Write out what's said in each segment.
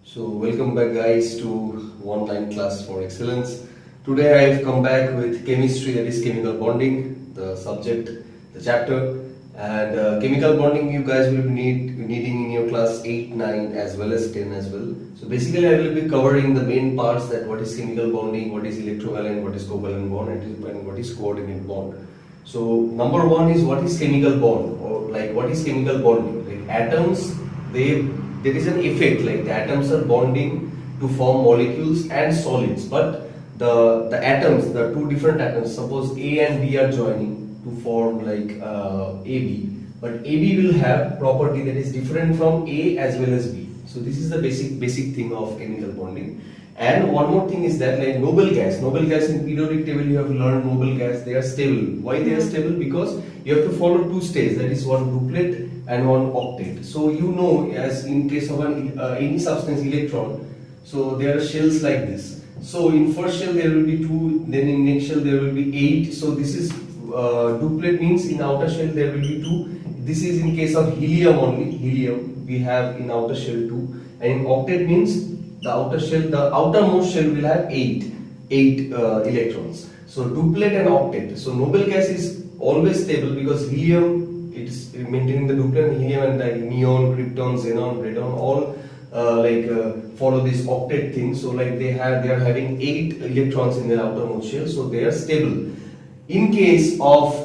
So welcome back guys to one-time class for excellence. Today I have come back with chemistry, that is chemical bonding, the subject, the chapter, and chemical bonding you guys will be needing in your class 8, 9 as well as 10 as well. So basically I will be covering the main parts, that what is chemical bonding, what is electrovalent, what is covalent bond, and what is coordinate bond. So number one is what is chemical bond, or like what is chemical bonding? Like atoms, there is an effect, like the atoms are bonding to form molecules and solids, but the atoms, the two different atoms, suppose A and B are joining to form like AB, but AB will have property that is different from A as well as B. So this is the basic thing of chemical bonding. And one more thing is that, like noble gas in periodic table you have learned noble gas, they are stable. Why they are stable? Because you have to follow two states, that is one duplet and one octet. So you know, as in case of any substance electron, so there are shells like this. So in first shell there will be 2, then in next shell there will be 8. So this is duplet, means in outer shell there will be 2. This is in case of helium only. Helium we have in outer shell 2, and in octet means the outer shell, the outermost shell will have 8 electrons. So duplet and octet. So noble gas is always stable because helium, it is maintaining the duplet, and helium and like neon, krypton, xenon, radon, all follow this octet thing. So like they are having 8 electrons in their outermost shell, so they are stable. In case of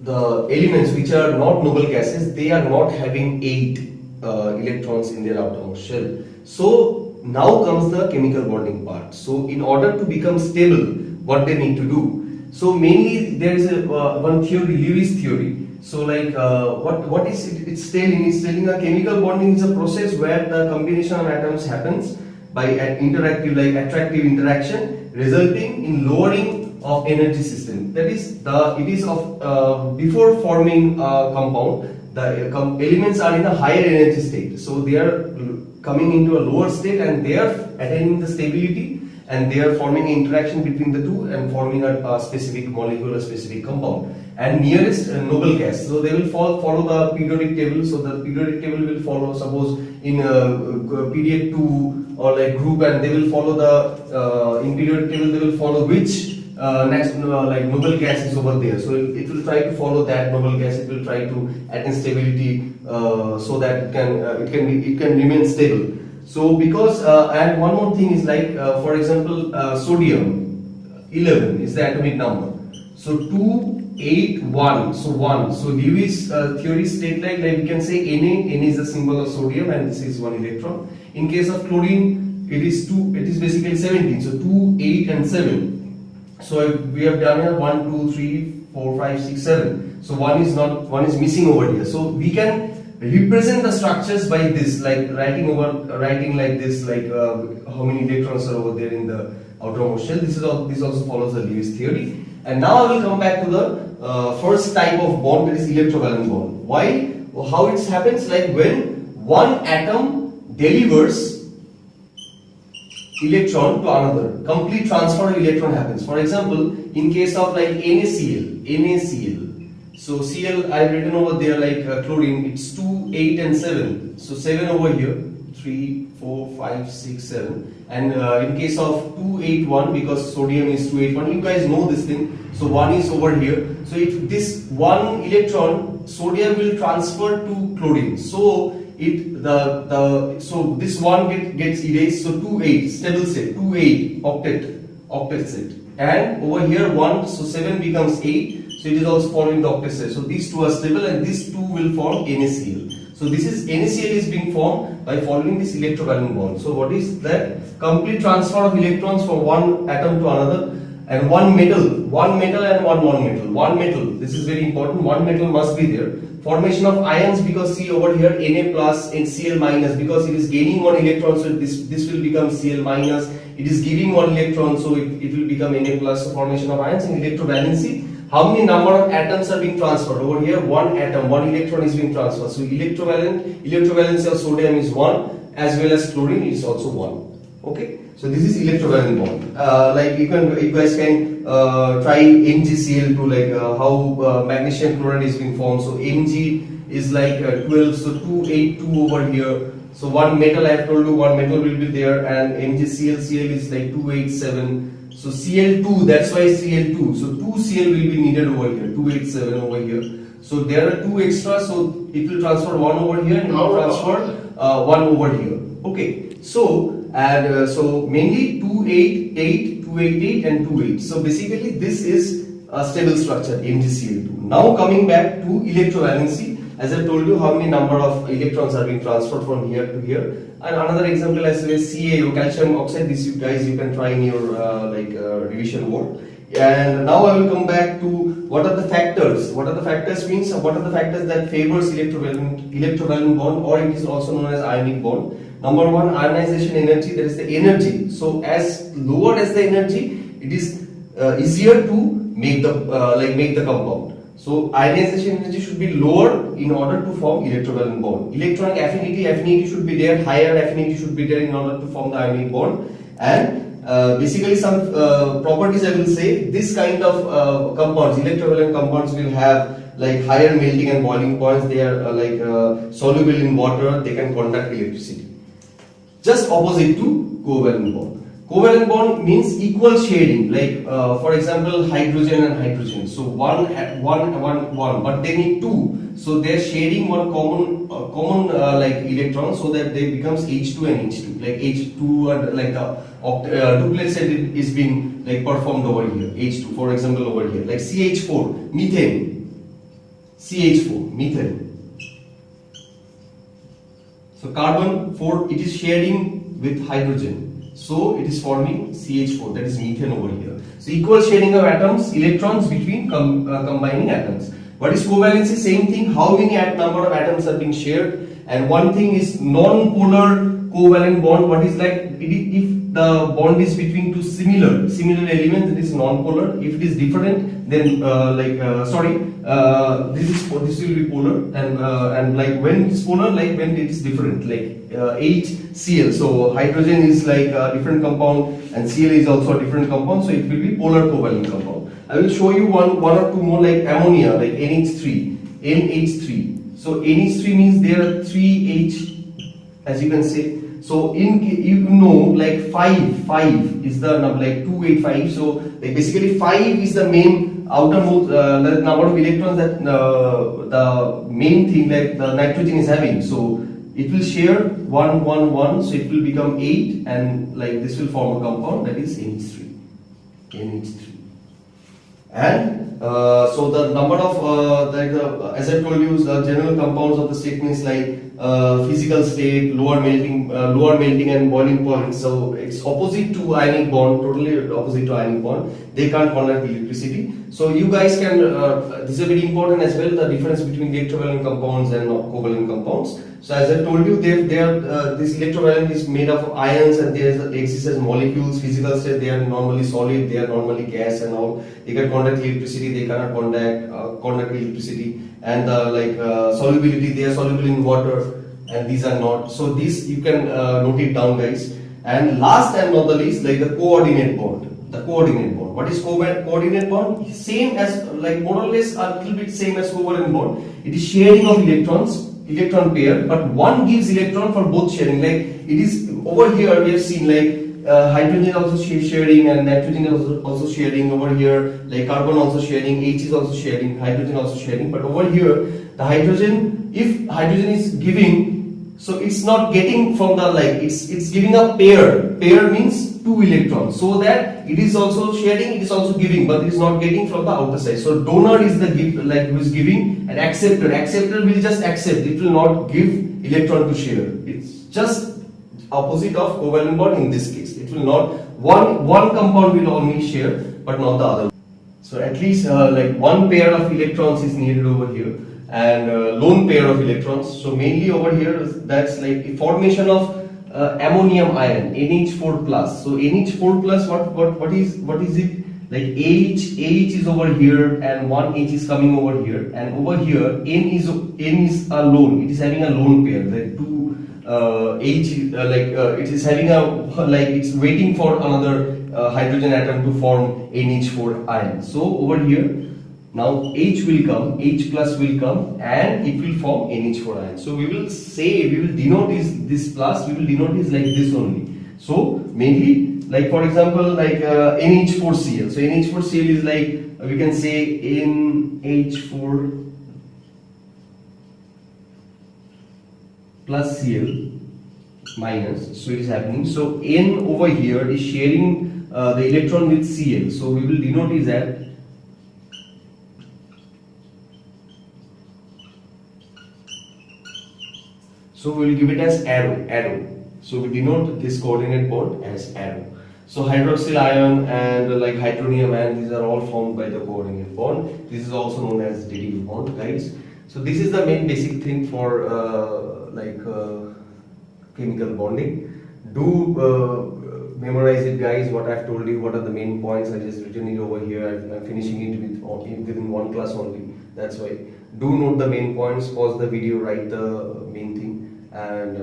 the elements which are not noble gases, they are not having 8 electrons in their outermost shell. So now comes the chemical bonding part. So in order to become stable, what they need to do? So mainly there is one theory, Lewis theory. So like what is it? It's telling a chemical bonding is a process where the combination of atoms happens by an attractive interaction, resulting in lowering of energy system. That is before forming a compound, the elements are in a higher energy state. So they are coming into a lower state and they are attaining the stability, and they are forming an interaction between the two and forming a specific molecule, a specific compound. And nearest noble gas, so they will follow the periodic table. So the periodic table will follow, suppose in period 2 or like group, and they will follow the in periodic table they will follow which next like noble gas is over there. So it will try to follow that noble gas. It will try to attain stability so that it can remain stable. So because and one more thing is like for example sodium 11 is the atomic number. So 2, 8, 1. So 1. So Lewis theory state like we can say Na is the symbol of sodium, and this is 1 electron. In case of chlorine, it is basically 17. So 2, 8, and 7. So we have done here 1, 2, 3, 4, 5, 6, 7. So one is missing over here. So we can represent the structures by this, like writing like this, like how many electrons are over there in the outermost shell. This also follows the Lewis theory. And now I will come back to the first type of bond, that is electrovalent bond. Why? How it happens? Like when one atom delivers electron to another, complete transfer of electron happens. For example, in case of like NaCl. So Cl I have written over there like chlorine, it's 2, 8, and 7. So 7 over here, 3, 4, 5, 6, 7. And in case of 2, 8, 1, because sodium is 2, 8, 1, you guys know this thing. So 1 is over here. So if this 1 electron, sodium will transfer to chlorine. So so this 1 gets erased. So 2, 8, stable state, 2, 8, octet state. And over here 1, so 7 becomes 8. So it is also following the octet state. So these two are stable, and these two will form NaCl. So NaCl is being formed by following this electrovalent bond. So what is that? Complete transfer of electrons from one atom to another, and one metal and one non-metal. One metal, this is very important. One metal must be there. Formation of ions, because see over here Na plus and Cl minus, because it is gaining 1 electron, so this will become Cl minus. It is giving 1 electron, so it will become Na plus. So formation of ions. And electrovalency, how many number of atoms are being transferred? Over here 1 atom, 1 electron is being transferred. So electrovalency of sodium is 1, as well as chlorine is also 1. Okay, so this is electrovalent bond. Like you guys can try MgCl to like how magnesium chloride is being formed. So Mg is like 12, so 2, 8, 2 over here. So one metal, I have told you one metal will be there, and MgCl, Cl is like 287. So Cl2, that's why Cl2. So 2 Cl will be needed over here, 287 over here. So there are 2 extra, so it will transfer 1 over here and it will transfer 1 over here. Okay, so and so mainly 288, 288 and 28. So basically this is a stable structure, MgCl2. Now coming back to electrovalency. As I told you, how many number of electrons are being transferred from here to here. And another example as well as CaO, calcium oxide. This you guys you can try in your revision work. And now I will come back to what are the factors. What are the factors means? What are the factors that favors electrovalent bond, or it is also known as ionic bond. Number one, ionization energy. That is the energy. So as lower as the energy, it is easier to make the make the compound. So ionization energy should be lower in order to form electrovalent bond. Electronic affinity should be there, higher affinity should be there in order to form the ionic bond. And basically some properties I will say, this kind of compounds, electrovalent compounds will have like higher melting and boiling points. They are soluble in water, they can conduct electricity. Just opposite to covalent bond. Covalent bond means equal sharing, like for example hydrogen and hydrogen. So one, but they need 2. So they are sharing one common electron, so that they becomes H2 and H2. Like H2 and like the duplet set is being like performed over here. H2, for example, over here, like CH4, methane. CH4, methane. So carbon 4, it is sharing with hydrogen. So it is forming CH4, that is methane over here. So equal sharing of atoms, electrons between combining atoms. What is covalency? Same thing. How many number of atoms are being shared? And one thing is non-polar covalent bond. What is like if the bond is between two similar elements, it is non-polar. If it is different, then this will be polar. And like when it is polar, like when it is different, like HCl. So hydrogen is like a different compound, and Cl is also a different compound. So it will be polar covalent compound. I will show you one or two more, like ammonia, like NH3. So NH3 means there are 3H, as you can say. So like 5 is the number, like 285. So like basically 5 is the main outermost the number of electrons that the main thing like the nitrogen is having. So it will share 1, so it will become 8, and like this will form a compound that is NH3. And so the number of as I told you, the general compounds of the statement is like physical state, lower melting and boiling point. So it's opposite to ionic bond, totally opposite to ionic bond. They can't conduct electricity. So you guys can this is very important as well, the difference between electrovalent compounds and covalent compounds. So as I told you, this electrovalent is made of ions, and they exist as molecules. Physical state, they are normally solid, they are normally gas and all. They can conduct electricity, they cannot conduct electricity. And solubility, they are soluble in water, and these are not. So this you can note it down, guys. And last and not the least, like the coordinate bond. The coordinate bond. What is coordinate bond? Same as, like more or less a little bit same as covalent bond. It is sharing of electrons, electron pair, but one gives electron for both sharing. Like it is over here we have seen like hydrogen also sharing, and nitrogen is also sharing over here, like carbon also sharing, H is also sharing, hydrogen also sharing. But over here the hydrogen, if hydrogen is giving, so it's not getting from the it's giving a pair means 2 electrons, so that it is also sharing, it is also giving, but it is not getting from the outer side. So donor is the who is giving, and acceptor will just accept, it will not give electron to share. It's just opposite of covalent bond in this case. It will not, one compound will only share, but not the other. So at least like one pair of electrons is needed over here, and lone pair of electrons. So mainly over here, that's like a formation of ammonium ion, NH4 plus. So NH4 plus, what is it? Like H is over here, and one H is coming over here, and over here N is a lone. It is having a lone pair, like two H it is having it's waiting for another hydrogen atom to form NH4 ion. So over here Now H will come, H plus will come, and it will form NH4 ion. So we will say, we will denote this plus, we will denote is like this only. So mainly, like for example, like NH4Cl. So NH4Cl is like, we can say NH4 plus Cl minus. So it is happening. So N over here is sharing the electron with Cl. So we will denote is that so we will give it as arrow. So we denote this coordinate bond as arrow. So hydroxyl ion and like hydronium ion, these are all formed by the coordinate bond. This is also known as DDB bond, guys. So this is the main basic thing for chemical bonding. Do memorize it, guys. What I've told you, what are the main points? I just written it over here. I'm finishing it within one class only. That's why. Do note the main points. Pause the video. Write the main thing. And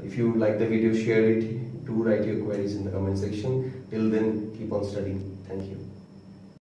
if you like the video, share it. Do write your queries in the comment section. Till then, keep on studying. Thank you.